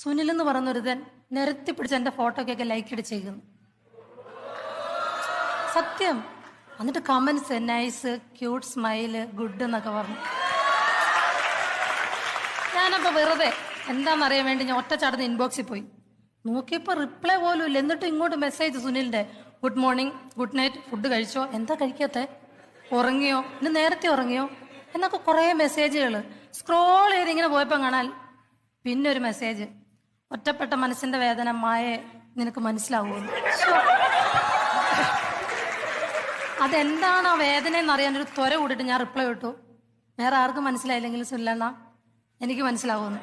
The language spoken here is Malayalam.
സുനിൽ എന്ന് പറയുന്നൊരുതൻ നിരത്തി പിടിച്ച് എൻ്റെ ഫോട്ടോക്കൊക്കെ ലൈക്ക് അടിച്ചേക്കുന്നു. സത്യം. എന്നിട്ട് comments nice, cute, smile, good എന്നൊക്കെ പറഞ്ഞു. ഞാനപ്പോൾ വെറുതെ എന്താണെന്നറിയാൻ വേണ്ടി ഞാൻ ഒറ്റ ചടന്ന് ഇൻബോക്സിൽ പോയി നോക്കിയപ്പോൾ റിപ്ലൈ പോലും ഇല്ല. എന്നിട്ട് ഇങ്ങോട്ട് മെസ്സേജ് സുനിലിൻ്റെ, good morning, good night, food കഴിച്ചോ, എന്താ കഴിക്കാത്തെ, ഉറങ്ങിയോ, ഇന്ന് നേരത്തെ ഉറങ്ങിയോ എന്നൊക്കെ കുറേ മെസ്സേജുകൾ. സ്ക്രോൾ ചെയ്ത് ഇങ്ങനെ പോയപ്പോൾ കാണാൻ പിന്നെ ഒരു മെസ്സേജ്, ഒറ്റപ്പെട്ട മനസ്സിന്റെ വേദന മായെ നിനക്ക് മനസ്സിലാവുമല്ലോ. അതെന്താണ് ആ വേദന എന്നറിയാൻ ഒരു ത്വര കൂടിയിട്ട് ഞാൻ റിപ്ലൈ ഇട്ടു, വേറെ ആർക്കും മനസ്സിലായില്ലെങ്കിലും സുനിലെന്നാ എനിക്ക് മനസ്സിലാവുമെന്ന്.